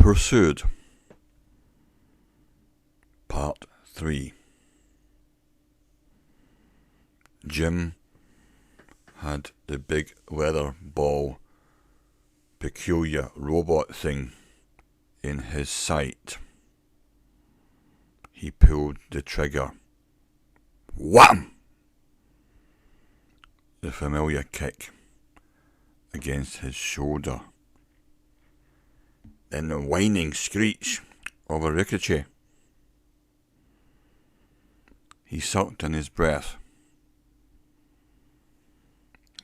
Pursued. Part 3. Jim had the big leather ball, peculiar robot thing in his sight. He pulled the trigger. Wham! The familiar kick against his shoulder. Then the whining screech of a ricochet. He sucked in his breath.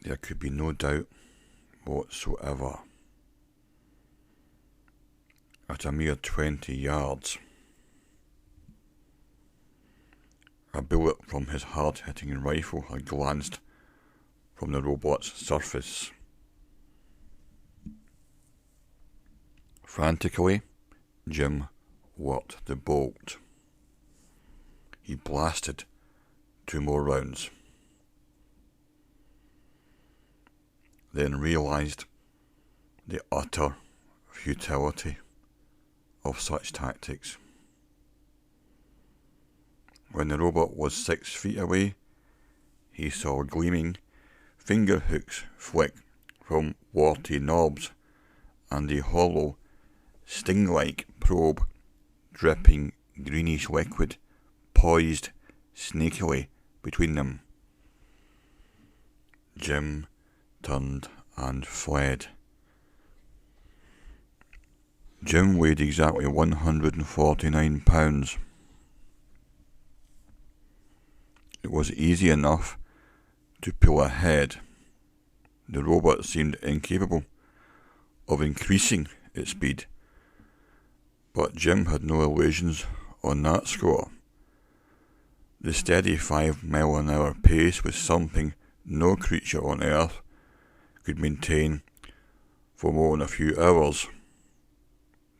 There could be no doubt whatsoever. At a mere 20 yards, a bullet from his hard-hitting rifle had glanced from the robot's surface. Frantically, Jim worked the bolt. He blasted 2 more rounds, then realised the utter futility of such tactics. When the robot was 6 feet away, he saw gleaming finger hooks flick from warty knobs and a hollow, sting-like probe dripping greenish liquid poised snakily between them. Jim turned and fled. Jim weighed exactly 149 pounds. It was easy enough to pull ahead. The robot seemed incapable of increasing its speed, but Jim had no illusions on that score. The steady 5-mile-an-hour pace was something no creature on Earth could maintain for more than a few hours.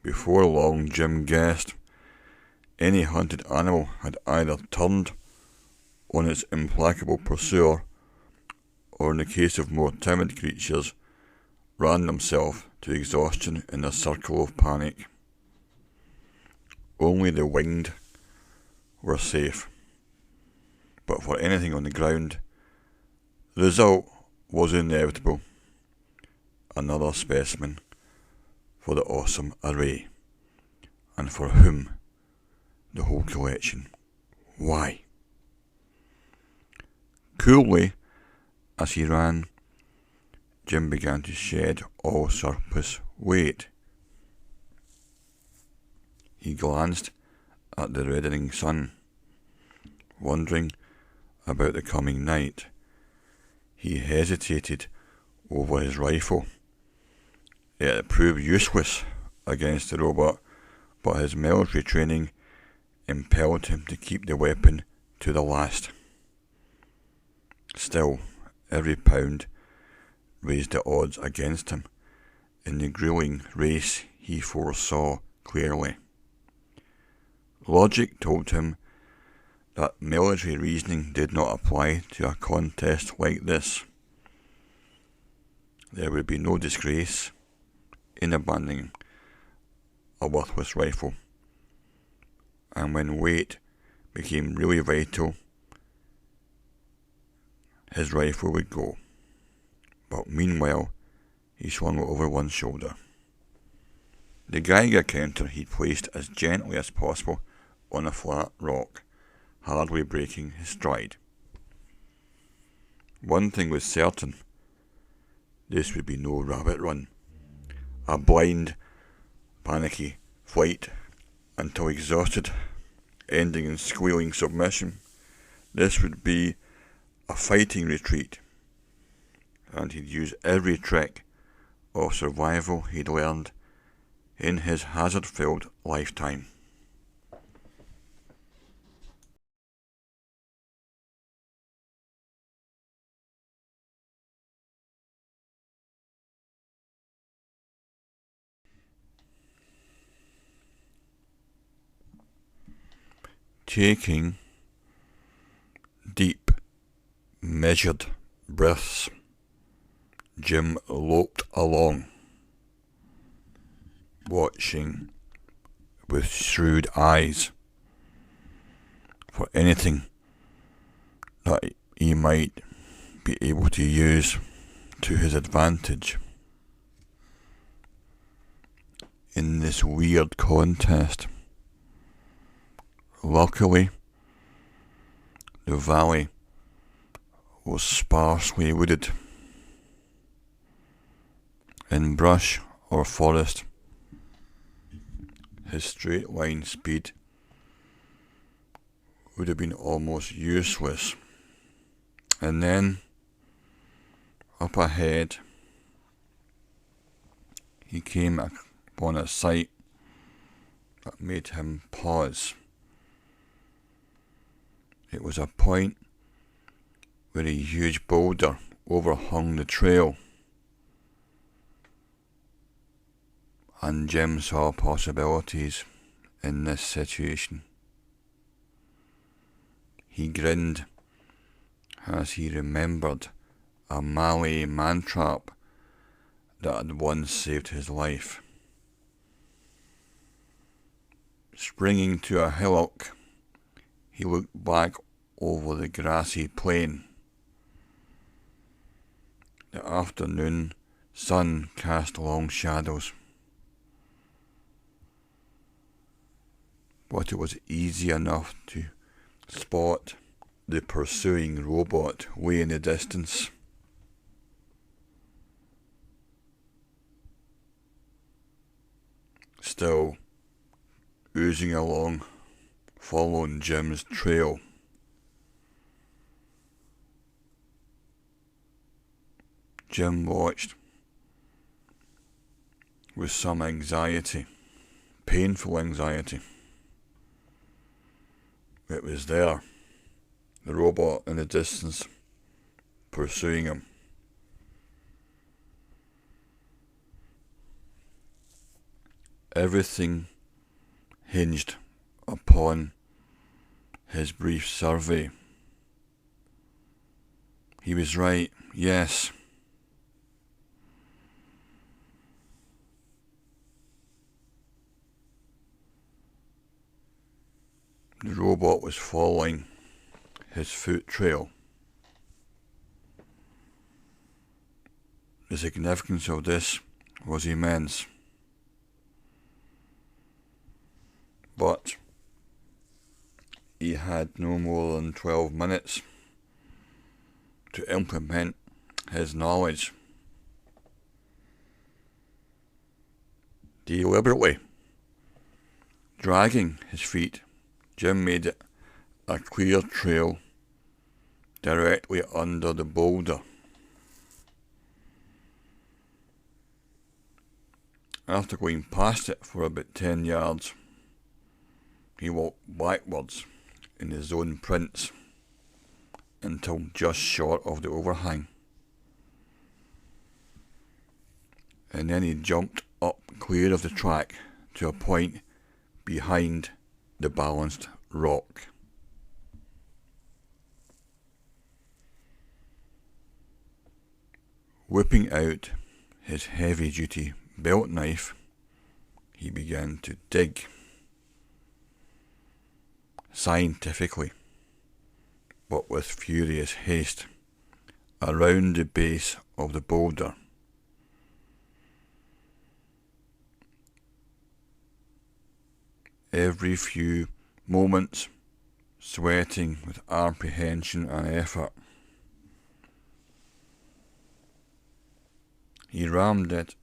Before long, Jim guessed any hunted animal had either turned on its implacable pursuer, or in the case of more timid creatures, ran themselves to exhaustion in a circle of panic. Only the winged were safe, but for anything on the ground, the result was inevitable. Another specimen for the awesome array, and for whom the whole collection? Why? Coolly, as he ran, Jim began to shed all surplus weight. He glanced at the reddening sun, wondering about the coming night. He hesitated over his rifle. It had proved useless against the robot, but his military training impelled him to keep the weapon to the last. Still, every pound raised the odds against him in the grueling race he foresaw clearly. Logic told him that military reasoning did not apply to a contest like this. There would be no disgrace in abandoning a worthless rifle, and when weight became really vital, his rifle would go. But meanwhile, he swung it over one shoulder. The Geiger counter he placed as gently as possible on a flat rock, hardly breaking his stride. One thing was certain: this would be no rabbit run, a blind, panicky flight until exhausted, ending in squealing submission. This would be a fighting retreat, and he'd use every trick of survival he'd learned in his hazard-filled lifetime. Taking deep, measured breaths, Jim loped along. watching with shrewd eyes for anything that he might be able to use to his advantage in this weird contest. Luckily, the valley was sparsely wooded. In brush or forest, his straight line speed would have been almost useless. And then, up ahead, he came upon a sight that made him pause. It was a point where a huge boulder overhung the trail, and Jim saw possibilities in this situation. He grinned as he remembered a Malay man-trap that had once saved his life. Springing to a hillock, he looked back over the grassy plain. The afternoon sun cast long shadows, but it was easy enough to spot the pursuing robot way in the distance. Still oozing along, following Jim's trail. Jim watched with some anxiety, painful anxiety. It was there, the robot in the distance, pursuing him. Everything hinged upon his brief survey. He was right, yes. The robot was following his foot trail. The significance of this was immense. But he had no more than 12 minutes to implement his knowledge. Deliberately dragging his feet, Jim made it a clear trail directly under the boulder. After going past it for about 10 yards, he walked backwards in his own prints until just short of the overhang. And then he jumped up clear of the track to a point behind the balanced rock. Whipping out his heavy-duty belt knife, he began to dig. Scientifically, but with furious haste, around the base of the boulder. Every few moments, sweating with apprehension and effort, he rammed it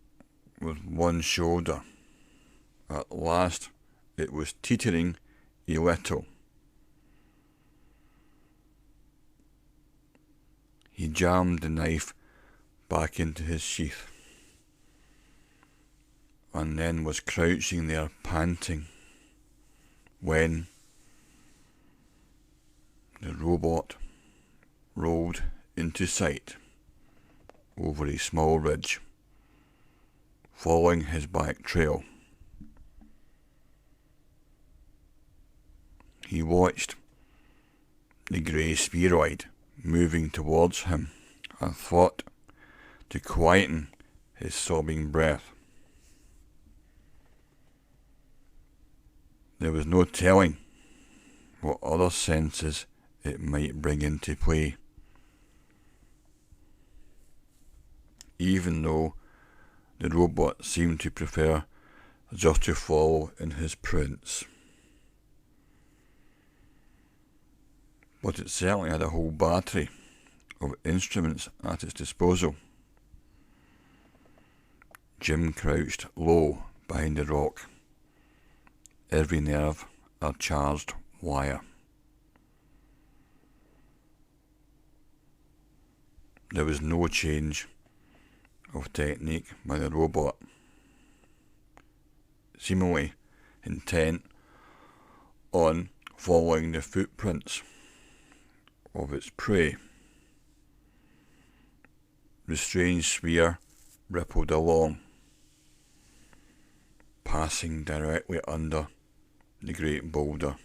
with one shoulder. At last, it was teetering a little. He jammed the knife back into his sheath, and then was crouching there panting, when the robot rolled into sight over a small ridge, following his back trail. He watched the grey spheroid moving towards him and thought to quieten his sobbing breath. There was no telling what other senses it might bring into play, even though the robot seemed to prefer just to follow in his prints. But it certainly had a whole battery of instruments at its disposal. Jim crouched low behind the rock, every nerve a charged wire. There was no change of technique by the robot, seemingly intent on following the footprints of its prey. The strange sphere rippled along, passing directly under the great boulder.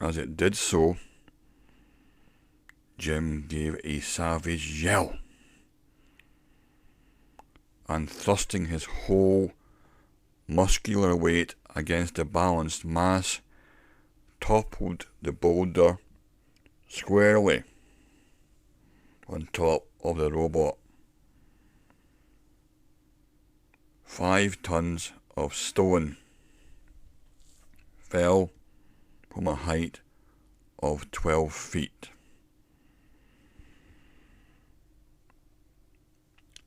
As it did so, Jim gave a savage yell, and thrusting his whole muscular weight against the balanced mass, toppled the boulder squarely on top of the robot. 5 tons of stone fell from a height of 12 feet.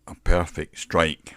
A perfect strike